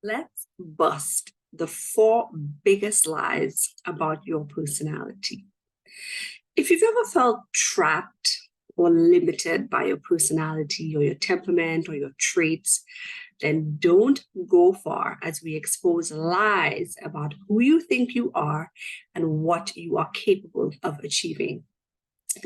Let's bust the 4 biggest lies about your personality. If you've ever felt trapped or limited by your personality or your temperament or your traits, then don't go far as we expose lies about who you think you are and what you are capable of achieving.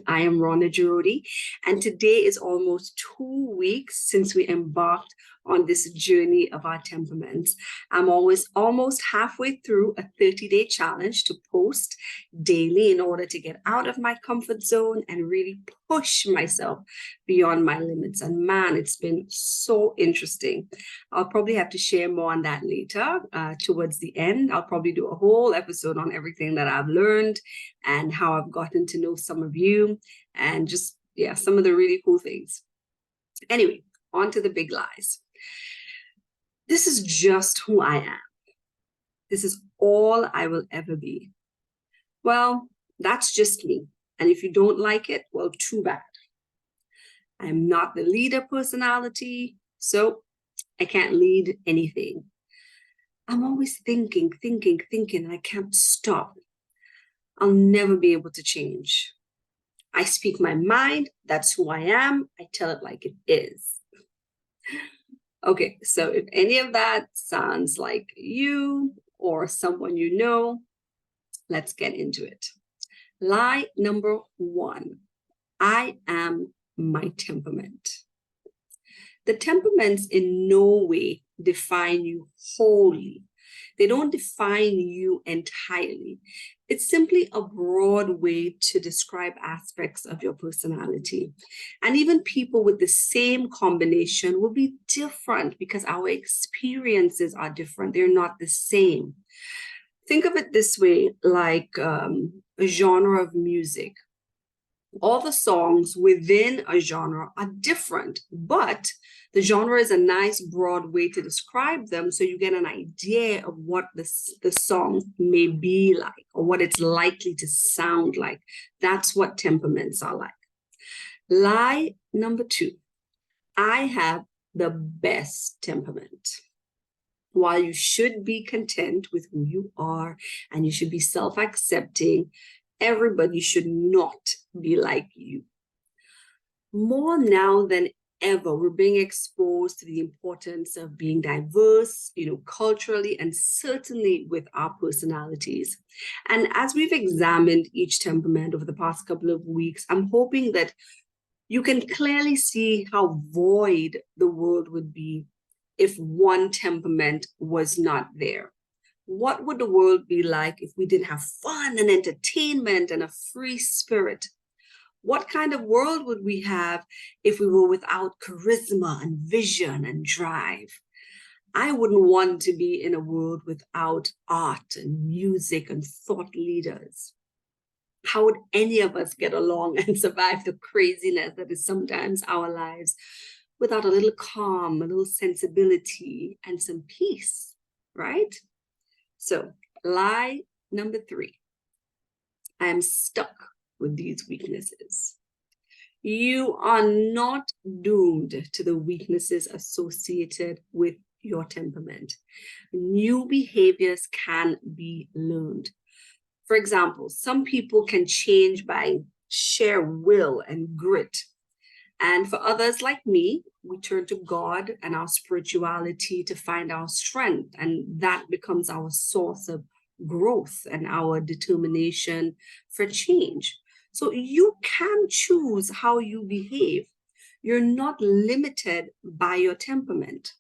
I am Rhonda Girodi, and today is almost 2 weeks since we embarked on this journey of our temperaments. I'm almost halfway through a 30-day challenge to post daily in order to get out of my comfort zone and really push myself beyond my limits. And man, it's been so interesting. I'll probably have to share more on that later towards the end. I'll probably do a whole episode on everything that I've learned and how I've gotten to know some of you and just, yeah, some of the really cool things. Anyway, on to the big lies. This is just who I am. This is all I will ever be. Well, that's just me. And if you don't like it, well, too bad. I'm not the leader personality, so I can't lead anything. I'm always thinking, and I can't stop. I'll never be able to change. I speak my mind. That's who I am. I tell it like it is. Okay, so if any of that sounds like you or someone you know, let's get into it. Lie number 1, I am my temperament. The temperaments in no way define you wholly. They don't define you entirely. It's simply a broad way to describe aspects of your personality. And even people with the same combination will be different because our experiences are different. They're not the same. Think of it this way, like a genre of music. All the songs within a genre are different, but the genre is a nice broad way to describe them so you get an idea of what the song may be like or what it's likely to sound like. That's what temperaments are like. Lie number 2, I have the best temperament. While you should be content with who you are and you should be self-accepting, everybody should not be like you. More now than ever, we're being exposed to the importance of being diverse, culturally and certainly with our personalities. And as we've examined each temperament over the past couple of weeks, I'm hoping that you can clearly see how void the world would be if one temperament was not there. What would the world be like if we didn't have fun and entertainment and a free spirit? What kind of world would we have if we were without charisma and vision and drive? I wouldn't want to be in a world without art and music and thought leaders. How would any of us get along and survive the craziness that is sometimes our lives without a little calm, a little sensibility, and some peace, right? So, lie number 3, I am stuck with these weaknesses. You are not doomed to the weaknesses associated with your temperament. New behaviors can be learned. For example, some people can change by sheer will and grit. And for others like me, we turn to God and our spirituality to find our strength, and that becomes our source of growth and our determination for change. So you can choose how you behave. You're not limited by your temperament.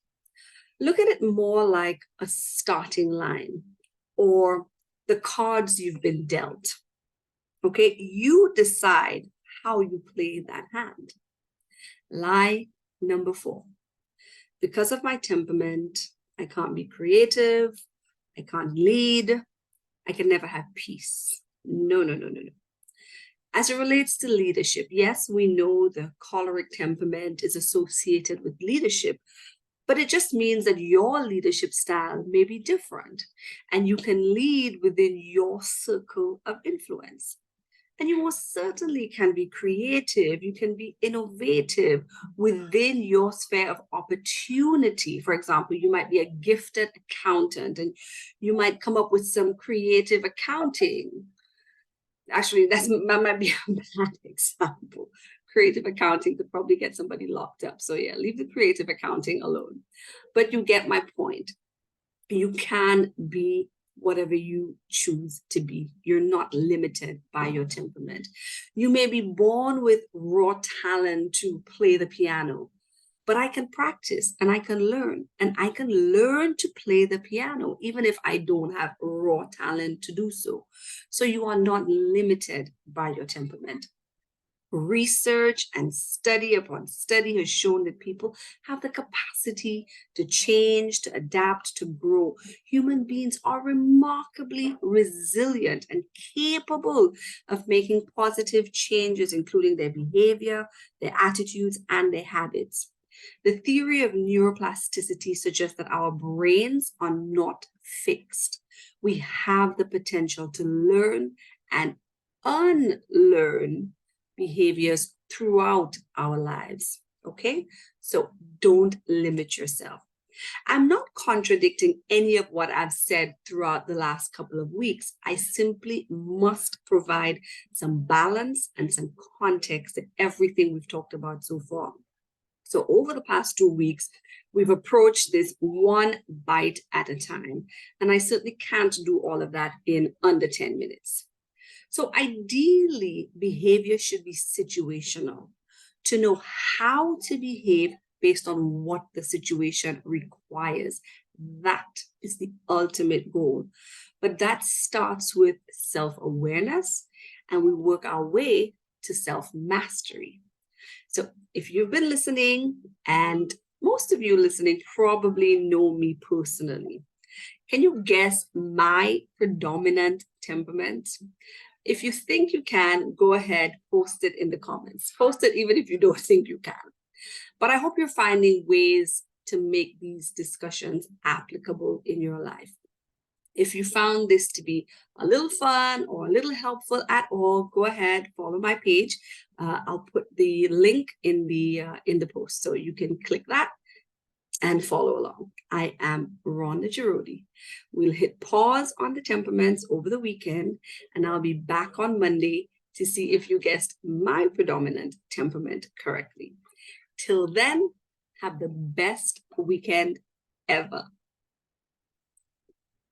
Look at it more like a starting line or the cards you've been dealt. Okay, you decide how you play that hand. Lie number 4, because of my temperament, I can't be creative, I can't lead, I can never have peace. No. As it relates to leadership, yes, we know the choleric temperament is associated with leadership, but it just means that your leadership style may be different and you can lead within your circle of influence. And you most certainly can be creative. You can be innovative within your sphere of opportunity. For example, you might be a gifted accountant and you might come up with some creative accounting. Actually, that might be a bad example. Creative accounting could probably get somebody locked up. So yeah, leave the creative accounting alone. But you get my point. You can be whatever you choose to be. You're not limited by your temperament. You may be born with raw talent to play the piano, but I can practice and I can learn, and I can learn to play the piano, even if I don't have raw talent to do so. So you are not limited by your temperament. Research and study upon study has shown that people have the capacity to change, to adapt, to grow. Human beings are remarkably resilient and capable of making positive changes, including their behavior, their attitudes, and their habits. The theory of neuroplasticity suggests that our brains are not fixed. We have the potential to learn and unlearn behaviors throughout our lives. Okay, so don't limit yourself. I'm not contradicting any of what I've said throughout the last couple of weeks. I simply must provide some balance and some context to everything we've talked about so far. So over the past 2 weeks, we've approached this one bite at a time. And I certainly can't do all of that in under 10 minutes. So ideally, behavior should be situational, to know how to behave based on what the situation requires. That is the ultimate goal. But that starts with self-awareness, and we work our way to self-mastery. So if you've been listening, and most of you listening probably know me personally, can you guess my predominant temperament? If you think you can, go ahead, post it in the comments. Post it even if you don't think you can. But I hope you're finding ways to make these discussions applicable in your life. If you found this to be a little fun or a little helpful at all, go ahead, follow my page. I'll put the link in the post, so you can click that and follow along. I am Rhonda Girodi. We'll hit pause on the temperaments over the weekend, and I'll be back on Monday to see if you guessed my predominant temperament correctly. Till then, have the best weekend ever.